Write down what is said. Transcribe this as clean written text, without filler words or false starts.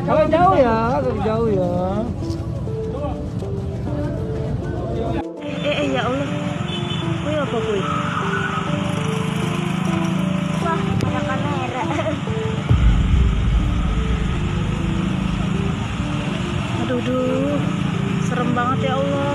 Agak jauh ya, agak jauh ya. Ya Allah. Kuy apa kuy? Wah, ada kamera. Aduh, serem banget ya Allah.